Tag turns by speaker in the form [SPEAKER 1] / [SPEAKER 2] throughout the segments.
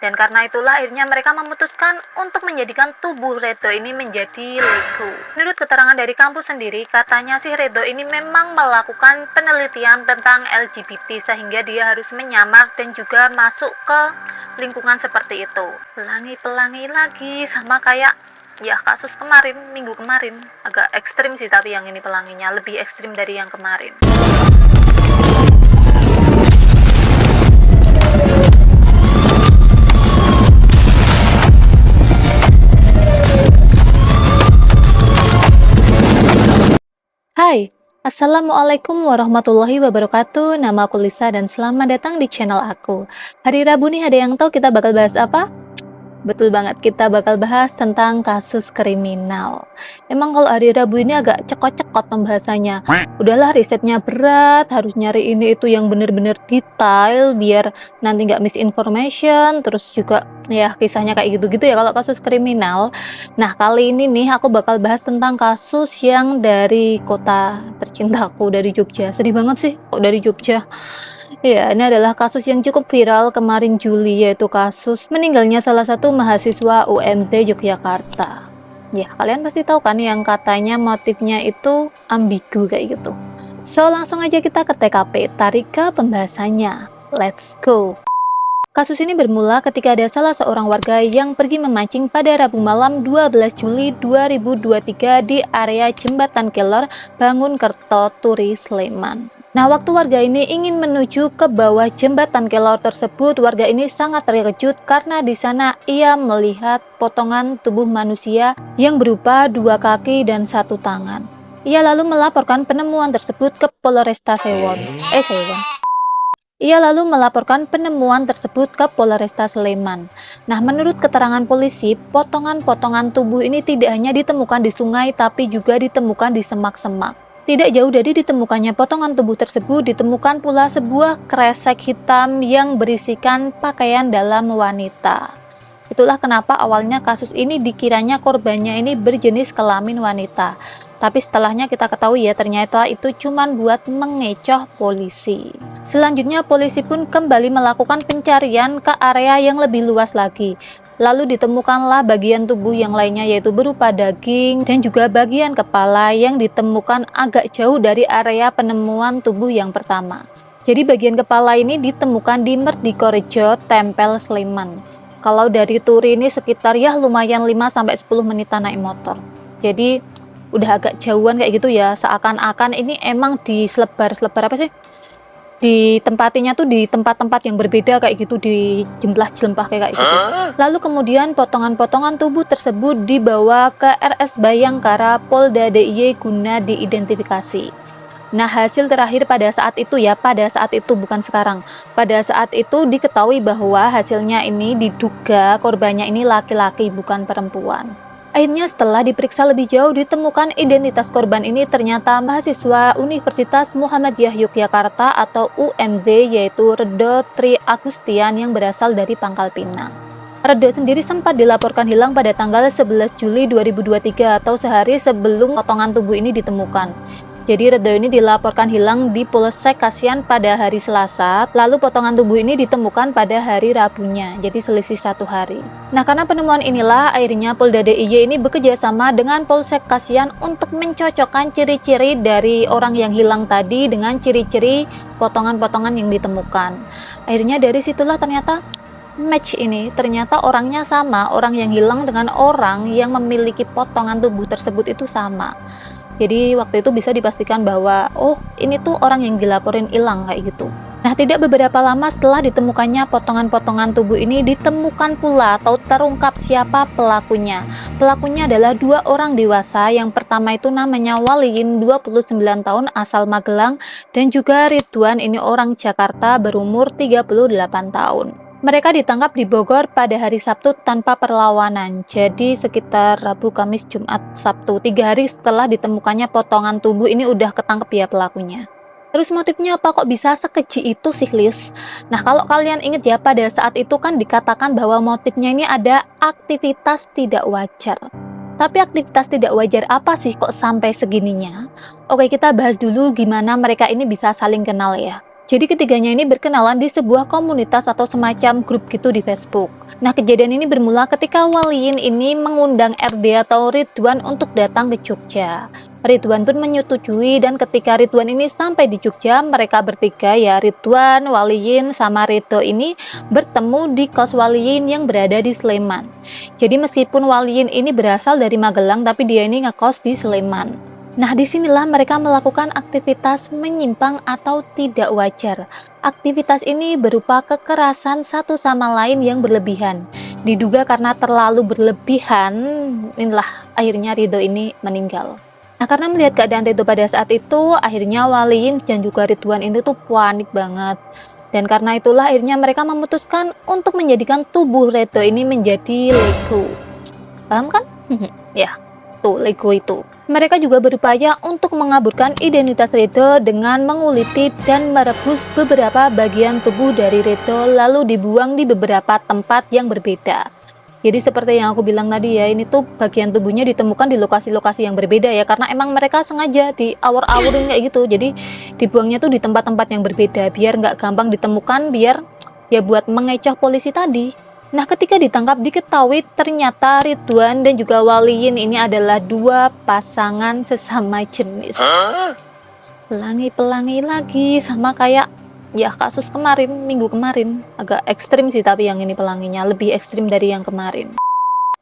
[SPEAKER 1] Dan karena itulah akhirnya mereka memutuskan untuk menjadikan tubuh Redo ini menjadi Lego. Menurut keterangan dari kampus sendiri, katanya sih Redo ini memang melakukan penelitian tentang LGBT sehingga dia harus menyamar dan juga masuk ke lingkungan seperti itu. Pelangi-pelangi lagi sama kayak ya kasus kemarin, minggu kemarin. Agak ekstrim sih tapi yang ini pelanginya, lebih ekstrim dari yang kemarin. Hai, Assalamualaikum warahmatullahi wabarakatuh. Nama aku Lisa dan selamat datang di channel aku. Hari Rabu nih, ada yang tahu kita bakal bahas apa? Betul banget, kita bakal bahas tentang kasus kriminal. Emang kalau hari Rabu ini agak cekot-cekot pembahasannya. Udahlah, risetnya berat, harus nyari ini itu yang bener-bener detail biar nanti nggak misinformation. Terus juga ya kisahnya kayak gitu-gitu ya kalau kasus kriminal. Nah, kali ini nih aku bakal bahas tentang kasus yang dari kota tercintaku, dari Jogja. Sedih banget sih kok dari Jogja. Ya, ini adalah kasus yang cukup viral kemarin Juli, yaitu kasus meninggalnya salah satu mahasiswa UMZ Yogyakarta. Ya, kalian pasti tahu kan yang katanya motifnya itu ambigu kayak gitu. So, langsung aja kita ke TKP, tarik ke pembahasannya. Let's go! Kasus ini bermula ketika ada salah seorang warga yang pergi memancing pada Rabu malam 12 Juli 2023 di area Jembatan Kelor, Bangunkerto, Turi, Sleman. Nah, waktu warga ini ingin menuju ke bawah jembatan Kelor tersebut, warga ini sangat terkejut karena di sana ia melihat potongan tubuh manusia yang berupa 2 kaki dan 1 tangan. Ia lalu melaporkan penemuan tersebut ke Polresta Sewon. Ia lalu melaporkan penemuan tersebut ke Polresta Sleman. Nah, menurut keterangan polisi, potongan-potongan tubuh ini tidak hanya ditemukan di sungai, tapi juga ditemukan di semak-semak. Tidak jauh dari ditemukannya potongan tubuh tersebut, ditemukan pula sebuah kresek hitam yang berisikan pakaian dalam wanita. Itulah kenapa awalnya kasus ini dikiranya korbannya ini berjenis kelamin wanita. Tapi setelahnya kita ketahui ya ternyata itu cuma buat mengecoh polisi. Selanjutnya polisi pun kembali melakukan pencarian ke area yang lebih luas lagi. Lalu ditemukanlah bagian tubuh yang lainnya yaitu berupa daging dan juga bagian kepala yang ditemukan agak jauh dari area penemuan tubuh yang pertama. Jadi bagian kepala ini ditemukan di Merdikorejo, Tempel, Sleman. Kalau dari Turi ini sekitar ya lumayan 5-10 menitan naik motor. Jadi udah agak jauhan kayak gitu ya, seakan-akan ini emang diselebar apa sih? Ditempatinya tuh di tempat-tempat yang berbeda kayak gitu, di jemplah-jemplah kayak gitu. Lalu kemudian potongan-potongan tubuh tersebut dibawa ke RS Bayangkara Polda DIY guna diidentifikasi. Nah, hasil terakhir pada saat itu ya, pada saat itu bukan sekarang. Pada saat itu diketahui bahwa hasilnya ini diduga korbannya ini laki-laki bukan perempuan. Akhirnya setelah diperiksa lebih jauh ditemukan identitas korban ini ternyata mahasiswa Universitas Muhammadiyah Yogyakarta atau UMZ yaitu Redo Tri Agustian yang berasal dari Pangkal Pinang. Redo sendiri sempat dilaporkan hilang pada tanggal 11 Juli 2023 atau sehari sebelum potongan tubuh ini ditemukan. Jadi Redo ini dilaporkan hilang di Polsek Kasihan pada hari Selasa, lalu potongan tubuh ini ditemukan pada hari Rabunya, jadi selisih 1 hari. Nah, karena penemuan inilah akhirnya Polda DIY ini bekerja sama dengan Polsek Kasihan untuk mencocokkan ciri-ciri dari orang yang hilang tadi dengan ciri-ciri potongan-potongan yang ditemukan. Akhirnya dari situlah ternyata match ini, ternyata orangnya sama, orang yang hilang dengan orang yang memiliki potongan tubuh tersebut itu sama. Jadi waktu itu bisa dipastikan bahwa oh ini tuh orang yang dilaporin hilang kayak gitu. Nah, tidak beberapa lama setelah ditemukannya potongan-potongan tubuh ini ditemukan pula atau terungkap siapa pelakunya. Pelakunya adalah 2 orang dewasa. Yang pertama itu namanya Waliin 29 tahun asal Magelang dan juga Ridwan ini orang Jakarta berumur 38 tahun. Mereka ditangkap di Bogor pada hari Sabtu tanpa perlawanan. Jadi sekitar Rabu, Kamis, Jumat, Sabtu 3 hari setelah ditemukannya potongan tubuh ini udah ketangkep ya pelakunya. Terus motifnya apa kok bisa sekeji itu sih, Lis? Nah, kalau kalian ingat ya pada saat itu kan dikatakan bahwa motifnya ini ada aktivitas tidak wajar. Tapi aktivitas tidak wajar apa sih kok sampai segininya? Oke, kita bahas dulu gimana mereka ini bisa saling kenal ya. Jadi ketiganya ini berkenalan di sebuah komunitas atau semacam grup gitu di Facebook. Nah, kejadian ini bermula ketika Waliin ini mengundang RD atau Ridwan untuk datang ke Jogja. Ridwan pun menyetujui, dan ketika Ridwan ini sampai di Jogja, mereka bertiga ya Ridwan, Waliin, sama Ridho ini bertemu di kos Waliin yang berada di Sleman. Jadi meskipun Waliin ini berasal dari Magelang, tapi dia ini ngekos di Sleman. Nah, disinilah mereka melakukan aktivitas menyimpang atau tidak wajar. Aktivitas ini berupa kekerasan satu sama lain yang berlebihan. Diduga karena terlalu berlebihan, inilah akhirnya Ridho ini meninggal. Nah, karena melihat keadaan Ridho pada saat itu, akhirnya Waliin dan juga Ridwan ini tuh panik banget. Dan karena itulah akhirnya mereka memutuskan untuk menjadikan tubuh Ridho ini menjadi Lego. Paham kan? Ya, tuh Lego itu. Mereka juga berupaya untuk mengaburkan identitas Ridho dengan menguliti dan merebus beberapa bagian tubuh dari Ridho lalu dibuang di beberapa tempat yang berbeda. Jadi seperti yang aku bilang tadi ya, ini tuh bagian tubuhnya ditemukan di lokasi-lokasi yang berbeda ya, karena emang mereka sengaja di awur-awurin kayak gitu. Jadi dibuangnya tuh di tempat-tempat yang berbeda biar nggak gampang ditemukan, biar ya buat mengecoh polisi tadi. Nah, ketika ditangkap diketahui ternyata Ridwan dan juga Waliin ini adalah dua pasangan sesama jenis. Pelangi-pelangi lagi, sama kayak ya kasus kemarin, minggu kemarin. Agak ekstrim sih, tapi yang ini pelanginya lebih ekstrim dari yang kemarin.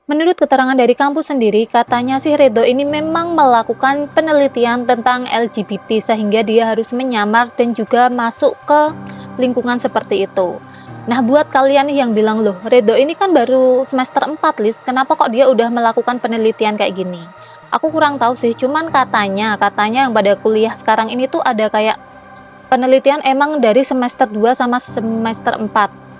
[SPEAKER 1] Menurut keterangan dari kampus sendiri, katanya sih Ridho ini memang melakukan penelitian tentang LGBT sehingga dia harus menyamar dan juga masuk ke lingkungan seperti itu. Nah, buat kalian nih yang bilang, loh Ridho ini kan baru semester 4 Lis, kenapa kok dia udah melakukan penelitian kayak gini? Aku kurang tahu sih, cuman katanya yang pada kuliah sekarang ini tuh ada kayak penelitian emang dari semester 2 sama semester 4.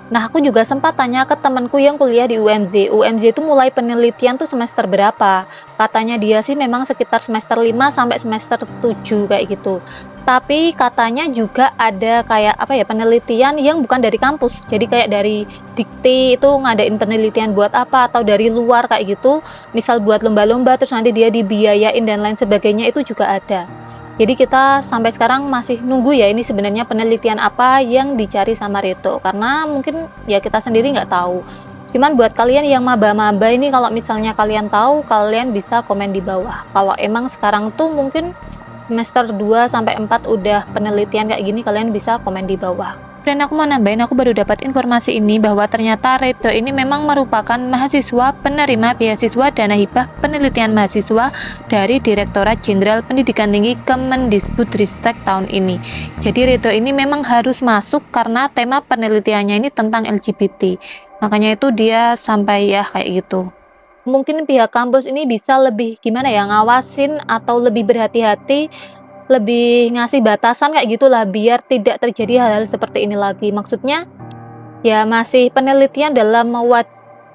[SPEAKER 1] Nah, aku juga sempat tanya ke temanku yang kuliah di UMJ. UMJ itu mulai penelitian tuh semester berapa? Katanya dia sih memang sekitar semester 5 sampai semester 7 kayak gitu. Tapi katanya juga ada kayak apa ya, penelitian yang bukan dari kampus. Jadi kayak dari Dikti itu ngadain penelitian buat apa, atau dari luar kayak gitu. Misal buat lomba-lomba terus nanti dia dibiayain dan lain sebagainya, itu juga ada. Jadi kita sampai sekarang masih nunggu ya, ini sebenarnya penelitian apa yang dicari sama Ridho, karena mungkin ya kita sendiri nggak tahu. Cuman buat kalian yang maba-maba ini, kalau misalnya kalian tahu, kalian bisa komen di bawah. Kalau emang sekarang tuh mungkin semester 2 sampai 4 udah penelitian kayak gini, kalian bisa komen di bawah. Dan aku mau nambahin, aku baru dapat informasi ini bahwa ternyata Ridho ini memang merupakan mahasiswa penerima beasiswa dana hibah penelitian mahasiswa dari Direktorat Jenderal Pendidikan Tinggi Kemendikbudristek tahun ini. Jadi Ridho ini memang harus masuk karena tema penelitiannya ini tentang LGBT. Makanya itu dia sampai ya kayak gitu. Mungkin pihak kampus ini bisa lebih gimana ya, ngawasin atau lebih berhati-hati, lebih ngasih batasan kayak gitulah biar tidak terjadi hal-hal seperti ini lagi. Maksudnya ya masih penelitian dalam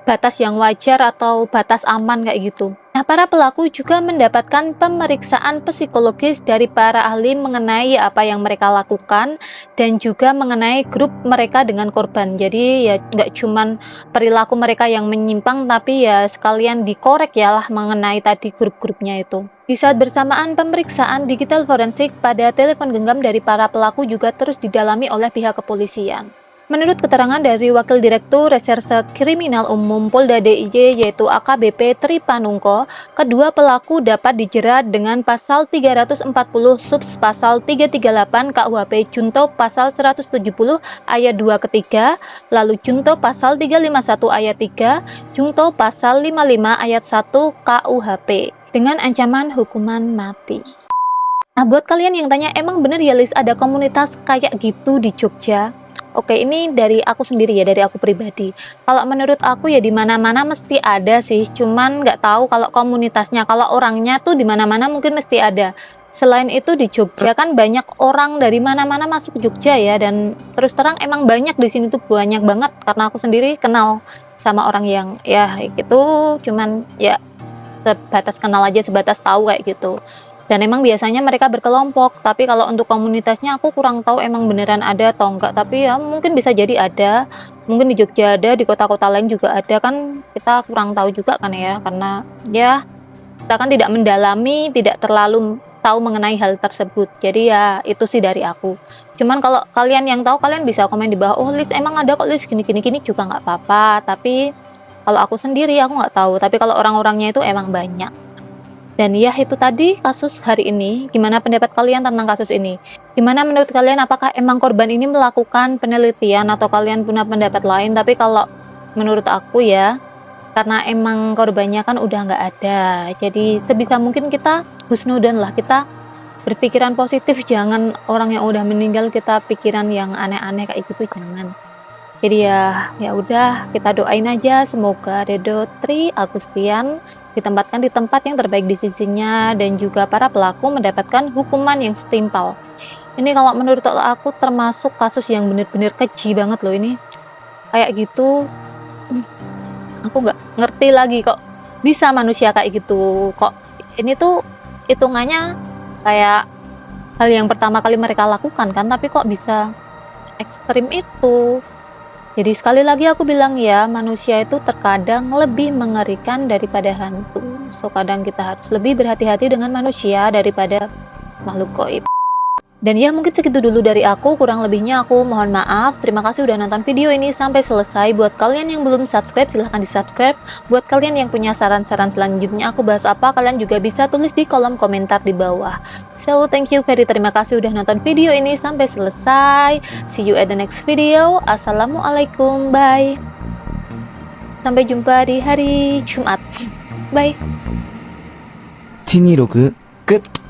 [SPEAKER 1] batas yang wajar atau batas aman kayak gitu. Nah, para pelaku juga mendapatkan pemeriksaan psikologis dari para ahli mengenai apa yang mereka lakukan dan juga mengenai grup mereka dengan korban. Jadi ya nggak cuman perilaku mereka yang menyimpang, tapi ya sekalian dikorek ya lah mengenai tadi grup-grupnya itu. Di saat bersamaan, pemeriksaan digital forensik pada telepon genggam dari para pelaku juga terus didalami oleh pihak kepolisian. Menurut keterangan dari Wakil Direktur Reserse Kriminal Umum Polda DIY yaitu AKBP Tri Panungko, kedua pelaku dapat dijerat dengan pasal 340 subs pasal 338 KUHP Junto pasal 170 ayat 2 ketiga, lalu Junto pasal 351 ayat 3, Junto pasal 55 ayat 1 KUHP dengan ancaman hukuman mati. Nah, buat kalian yang tanya, emang bener ya Lis ada komunitas kayak gitu di Jogja? Oke, ini dari aku sendiri ya, dari aku pribadi. Kalau menurut aku ya di mana-mana mesti ada sih, cuman nggak tahu kalau komunitasnya, kalau orangnya tuh di mana-mana mungkin mesti ada. Selain itu di Jogja kan banyak orang dari mana-mana masuk Jogja ya, dan terus terang emang banyak di sini tuh banyak banget, karena aku sendiri kenal sama orang yang ya gitu, cuman ya sebatas kenal aja, sebatas tahu kayak gitu. Dan emang biasanya mereka berkelompok, tapi kalau untuk komunitasnya aku kurang tahu emang beneran ada atau enggak, tapi ya mungkin bisa jadi ada, mungkin di Jogja ada, di kota-kota lain juga ada, kan kita kurang tahu juga kan ya, karena ya kita kan tidak mendalami, tidak terlalu tahu mengenai hal tersebut. Jadi ya itu sih dari aku. Cuman kalau kalian yang tahu, kalian bisa komen di bawah, "Oh Lis, emang ada kok Lis, gini juga nggak apa-apa." Tapi kalau aku sendiri aku nggak tahu, tapi kalau orang-orangnya itu emang banyak. Dan ya itu tadi kasus hari ini. Gimana pendapat kalian tentang kasus ini? Gimana menurut kalian, apakah emang korban ini melakukan penelitian atau kalian punya pendapat lain? Tapi kalau menurut aku ya, karena emang korbannya kan udah nggak ada, jadi sebisa mungkin kita husnudzon lah, kita berpikiran positif, jangan orang yang udah meninggal kita pikiran yang aneh-aneh kayak gitu, jangan. Jadi ya udah kita doain aja semoga Dedo Tri Agustian ditempatkan di tempat yang terbaik di sisinya dan juga para pelaku mendapatkan hukuman yang setimpal. Ini kalau menurut aku termasuk kasus yang bener-bener keji banget loh ini. Kayak gitu, aku nggak ngerti lagi kok bisa manusia kayak gitu. Kok ini tuh hitungannya kayak hal yang pertama kali mereka lakukan kan, tapi kok bisa ekstrim itu. Jadi sekali lagi aku bilang ya, manusia itu terkadang lebih mengerikan daripada hantu. So kadang kita harus lebih berhati-hati dengan manusia daripada makhluk gaib. Dan ya mungkin segitu dulu dari aku, kurang lebihnya aku mohon maaf. Terima kasih udah nonton video ini sampai selesai. Buat kalian yang belum subscribe, silahkan di subscribe. Buat kalian yang punya saran-saran selanjutnya aku bahas apa, kalian juga bisa tulis di kolom komentar di bawah. So thank you terima kasih udah nonton video ini sampai selesai. See you at the next video. Assalamualaikum, bye. Sampai jumpa di hari Jumat. Bye.
[SPEAKER 2] 126끝